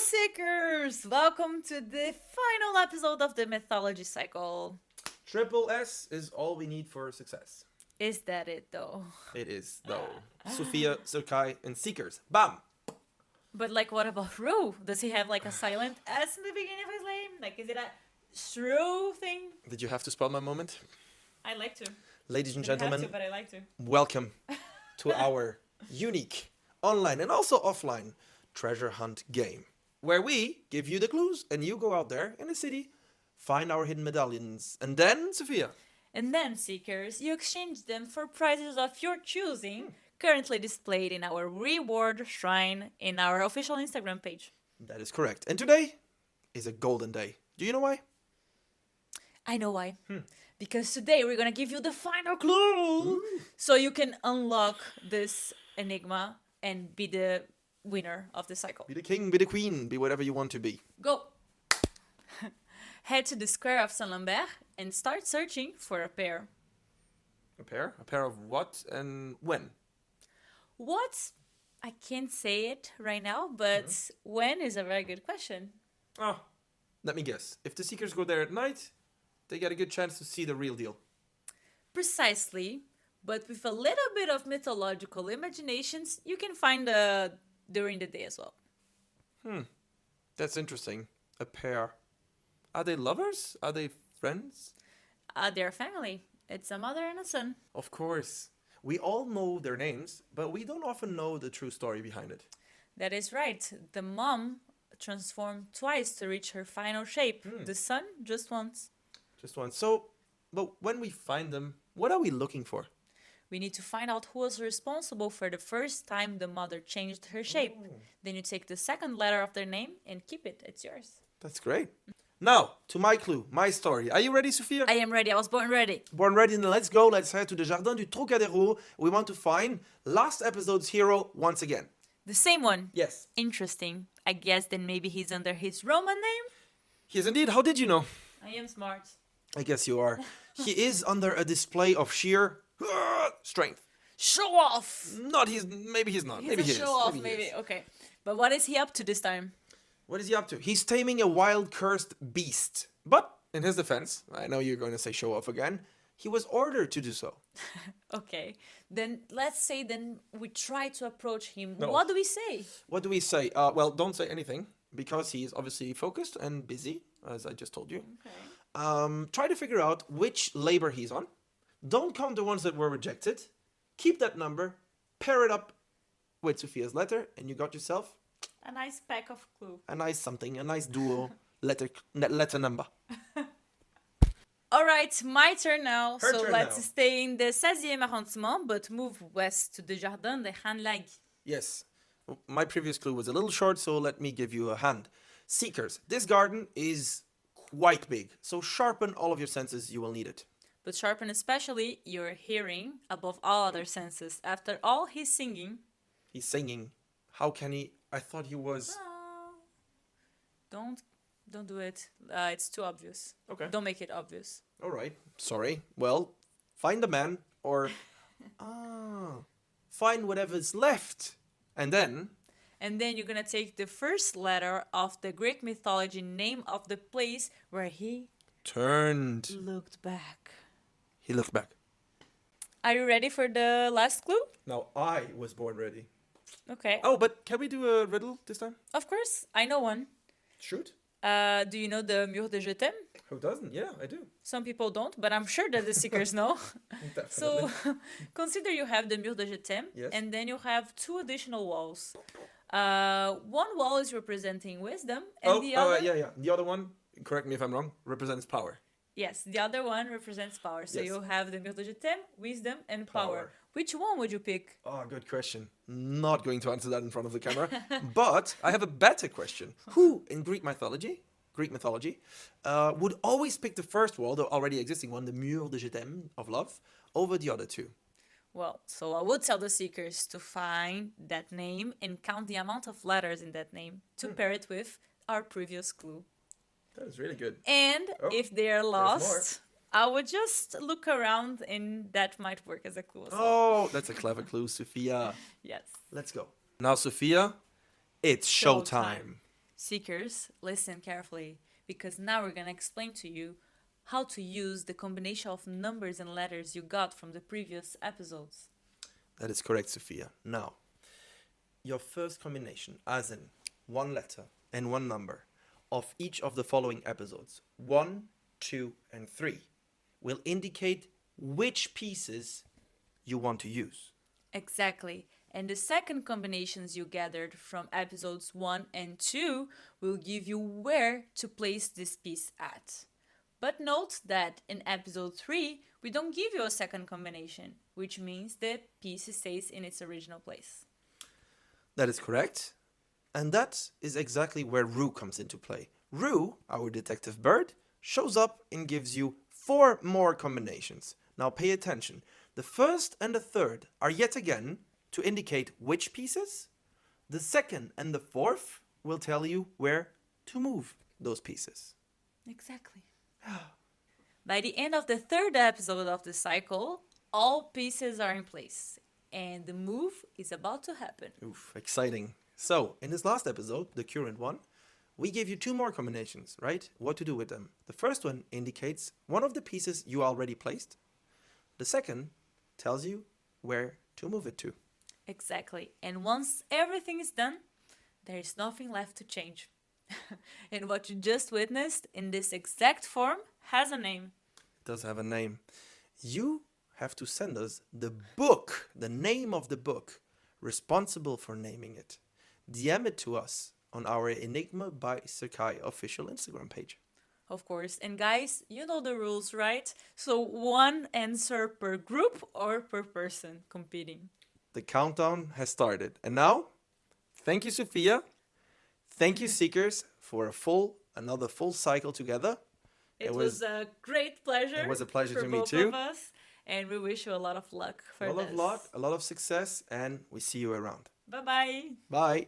Seekers! Welcome to the final episode of the Mythology Cycle. Triple S is all we need for success. Is that it though? It is, though. Sophia, Serkai, and Seekers. Bam! But like, what about Rue? Does he have like a silent S in the beginning of his name? Like, is it a shrew thing? Did you have to spell my moment? I like to. Ladies and I have gentlemen, to, but I like to. welcome to our unique online and also offline treasure hunt game, where we give you the clues and you go out there in the city, find our hidden medallions, and then, Sophia, And then, Seekers, you exchange them for prizes of your choosing, currently displayed in our reward shrine in our official Instagram page. that is correct. And today is a golden day. Do you know why? I know why. Because today we're gonna give you the final clue, so you can unlock this enigma and be the winner of the cycle. Be the king, be the queen, be whatever you want to be. Go. Head to the square of Saint Lambert and start searching for a pair. A pair? A pair of what and when? What? I can't say it right now, but when is a very good question. Oh, let me guess. If the Seekers go there at night, they get a good chance to see the real deal. Precisely, but with a little bit of mythological imaginations, you can find during the day as well. That's interesting. A pair. Are they lovers? Are they friends? They're family. It's a mother and a son. Of course. We all know their names, but we don't often know the true story behind it. That is right. The mom transformed twice to reach her final shape. The son just once. Just one. So, but when we find them, what are we looking for? We need to find out who was responsible for the first time the mother changed her shape. Then you take the second letter of their name and keep it. It's yours. That's great. Now, to my clue, my story. Are you ready, Sophia? I am ready. I was born ready. Born ready, then let's go. Let's head to the Jardin du Trocadéro. We want to find last episode's hero once again. The same one. Yes. Interesting. I guess then maybe he's under his Roman name? He is indeed. How did you know? I am smart. I guess you are. He is under a display of sheer strength. Show off! Not he's. Maybe he's not. He's maybe a he is. show off, Maybe he maybe. is. Okay. But what is he up to this time? What is he up to? He's taming a wild, cursed beast. But in his defense, I know you're going to say show off again. He was ordered to do so. Okay. Then let's say then we try to approach him. No. What do we say? What do we say? Well, don't say anything because he is obviously focused and busy, as I just told you. Okay. Try to figure out which labor he's on. Don't count the ones that were rejected. Keep that number, pair it up with Sophia's letter, and you got yourself A nice pack of clue. a nice something, a nice duo letter number. Alright, my turn now. Her so turn let's now. stay in the 16e arrondissement, but move west to the Jardin des Ranelagues. Yes, my previous clue was a little short, so let me give you a hand. Seekers, this garden is quite big, so sharpen all of your senses, you will need it. But sharpen especially your hearing above all other senses. After all, he's singing. He's singing. How can he? I thought he was. Oh. Don't do it. It's too obvious. Okay. Don't make it obvious. All right. Sorry. Well, find the man or find whatever's left. And then And then you're gonna take the first letter of the Greek mythology name of the place where he turned. looked back. He looked back. Are you ready for the last clue? Now I was born ready. Okay. Oh, but can we do a riddle this time? Of course, I know one. Shoot. Do you know the Mur de Je t'aime? Who doesn't? Yeah, I do. Some people don't, but I'm sure that the seekers know. So consider you have the Mur de Je t'aime, Yes. and then you have two additional walls. One wall is representing wisdom, and the other yeah. The other one, correct me if I'm wrong, represents power. yes, the other one represents power. So Yes. you have the Mur de Je t'aime, wisdom, and power. Power. Which one would you pick? Oh, good question. Not going to answer that in front of the camera. But I have a better question. Who in Greek mythology, would always pick the first wall, the already existing one, the Mur de Je t'aime, of love, over the other two? Well, so I would tell the seekers to find that name and count the amount of letters in that name to pair it with our previous clue. That is really good. And Oh, if they're more. lost, I would just look around and that might work as a clue as well. Oh, that's a clever clue, Sophia. Yes. Let's go. Now, Sophia, it's Showtime. showtime. Seekers, listen carefully, because now we're going to explain to you how to use the combination of numbers and letters you got from the previous episodes. That is correct, Sophia. Now, your first combination, as in one letter and one number, of each of the following episodes, 1, 2, and 3, will indicate which pieces you want to use. Exactly. And the second combinations you gathered from episodes 1 and 2 will give you where to place this piece at. But note that in episode 3, we don't give you a second combination, which means the piece stays in its original place. That is correct. And that is exactly where Rue comes into play. Rue, our detective bird, shows up and gives you 4 more combinations. Now pay attention. The first and the third are yet again to indicate which pieces. The second and the fourth will tell you where to move those pieces. Exactly. By the end of the third episode of the cycle, all pieces are in place, and the move is about to happen. Oof, exciting. So, in this last episode, the current one, we gave you 2 more combinations, right? What to do with them. The first one indicates one of the pieces you already placed. The second tells you where to move it to. Exactly. And once everything is done, there is nothing left to change. And what you just witnessed in this exact form has a name. It does have a name. You have to send us the book, the name of the book, responsible for naming it. DM it to us on our Enigma by Sakai official Instagram page. Of course. And guys, you know the rules, right? So 1 answer per group or per person competing. The countdown has started. And now, thank you, Sophia. Thank you, Seekers, for another full cycle together. It was a great pleasure. It was a pleasure for to me both too. Of us, and we wish you a lot of luck for A lot this. of luck, a lot of success, and we see you around. Bye-bye. Bye.